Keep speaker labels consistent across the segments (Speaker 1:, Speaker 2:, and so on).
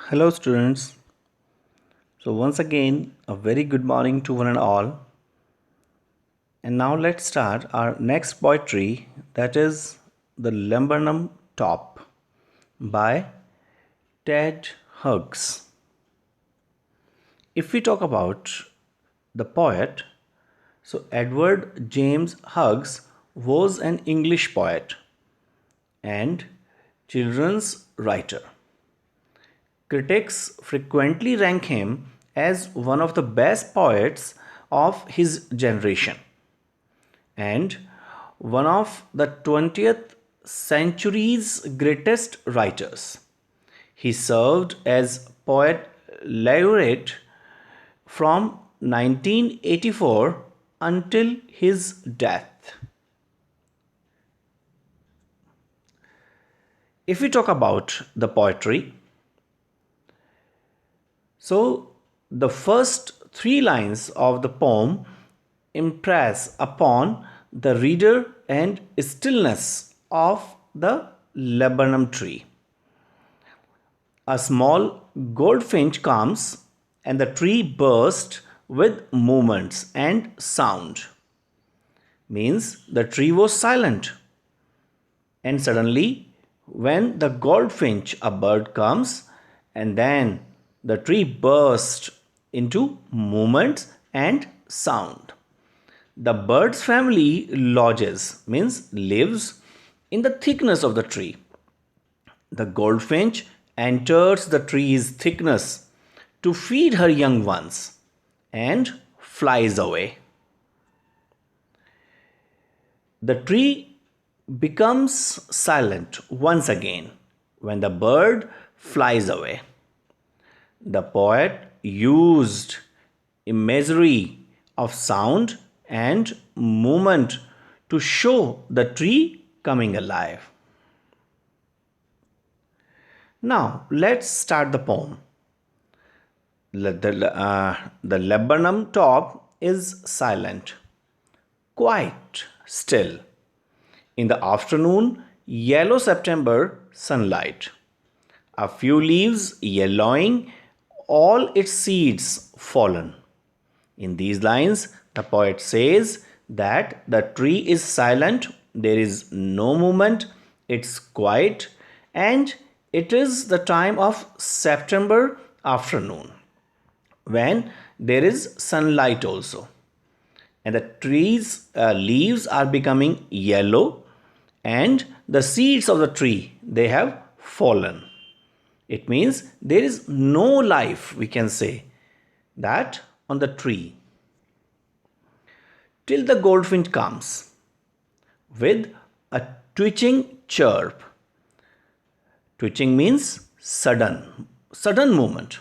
Speaker 1: Hello, students. So, once again, a very good morning to one and all. And now, let's start our next poetry, that is The Laburnum Top by Ted Hughes. If we talk about the poet, so Edward James Hughes was an English poet and children's writer. Critics frequently rank him as one of the best poets of his generation and one of the 20th century's greatest writers. He served as poet laureate from 1984 until his death. If we talk about the poetry, so the first three lines of the poem impress upon the reader and stillness of the laburnum tree. A small goldfinch comes and the tree bursts with movements and sound. Means the tree was silent. And suddenly, when the goldfinch, a bird, comes, and then the tree bursts into movements and sound. The bird's family lodges, means lives, in the thickness of the tree. The goldfinch enters the tree's thickness to feed her young ones and flies away. The tree becomes silent once again when the bird flies away. The poet used imagery of sound and movement to show the tree coming alive. Now, let's start the poem. The laburnum top is silent, quite still. In the afternoon, yellow September sunlight. A few leaves yellowing, all its seeds fallen. In these lines, the poet says that the tree is silent, there is no movement, it's quiet, and it is the time of September afternoon when there is sunlight also. And the tree's leaves are becoming yellow and the seeds of the tree they have fallen. It means there is no life, we can say that, on the tree till the goldfinch comes with a twitching chirp. Twitching means sudden movement.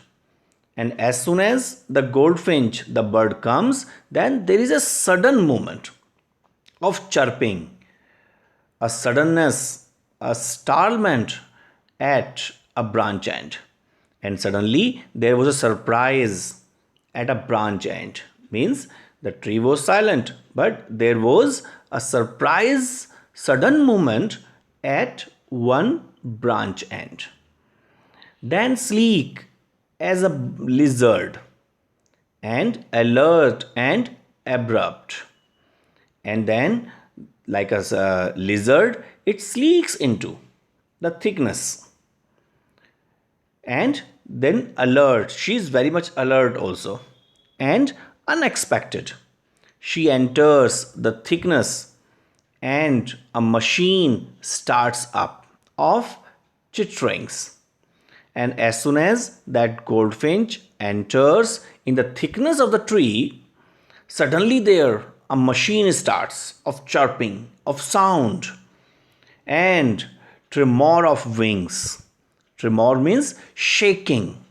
Speaker 1: And as soon as the goldfinch, the bird, comes, then there is a sudden movement of chirping, a suddenness, a startlement at a branch end. And suddenly there was a surprise at a branch end. Means the tree was silent, but there was a surprise, sudden movement at one branch end. Then sleek as a lizard, and alert and abrupt. And then, like a lizard, it sleeks into the thickness. And then alert, she is very much alert also. And unexpected, she enters the thickness and a machine starts up of chitterings. And as soon as that goldfinch enters in the thickness of the tree, suddenly there a machine starts of chirping, of sound, and tremor of wings. Tremor means shaking.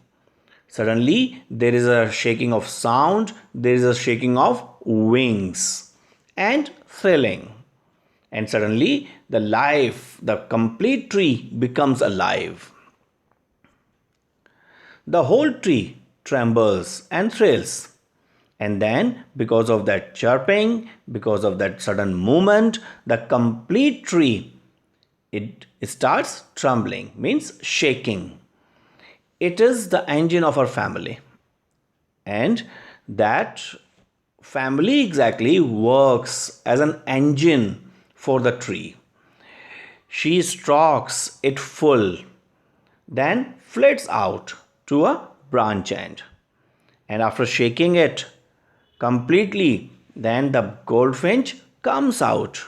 Speaker 1: Suddenly there is a shaking of sound, there is a shaking of wings, and thrilling. And suddenly the complete tree becomes alive. The whole tree trembles and thrills. And then, because of that chirping, because of that sudden movement, the complete tree, it starts trembling, means shaking. it is the engine of our family, and that family exactly works as an engine for the tree. She strokes it full, then flits out to a branch end. And after shaking it completely, then the goldfinch comes out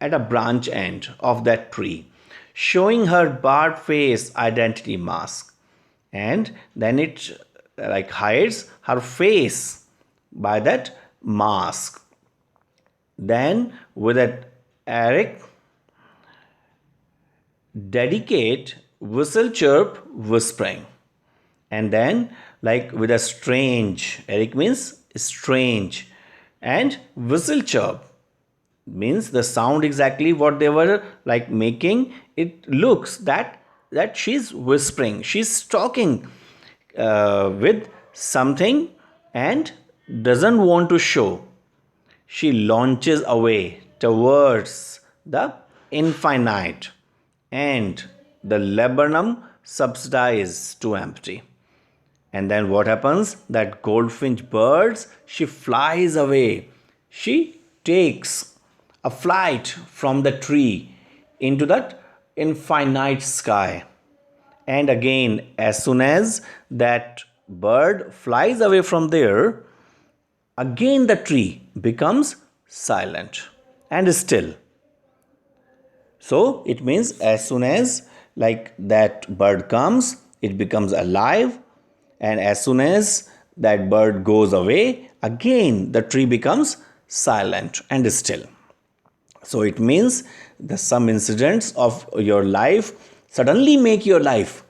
Speaker 1: at a branch end of that tree, showing her barred face identity mask. And then it like hides her face by that mask. Then with that Eric dedicate whistle chirp whispering, and then like with a strange, Eric means strange, and whistle chirp means the sound exactly what they were like making. It looks that she's whispering, she's talking with something and doesn't want to show. She launches away towards the infinite, and the laburnum subsides to empty. And then what happens? That goldfinch birds, she flies away. She takes a flight from the tree into that infinite sky. And again, as soon as that bird flies away from there, again the tree becomes silent and still. So it means as soon as like that bird comes, it becomes alive, and as soon as that bird goes away, again the tree becomes silent and still. So it means the some incidents of your life suddenly make your life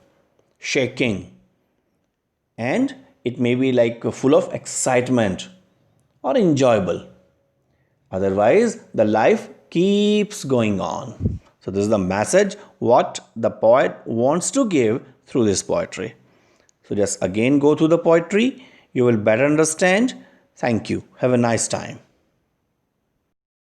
Speaker 1: shaking, and it may be like full of excitement or enjoyable. Otherwise, the life keeps going on. So, this is the message what the poet wants to give through this poetry. So, just again go through the poetry, you will better understand. Thank you. Have a nice time.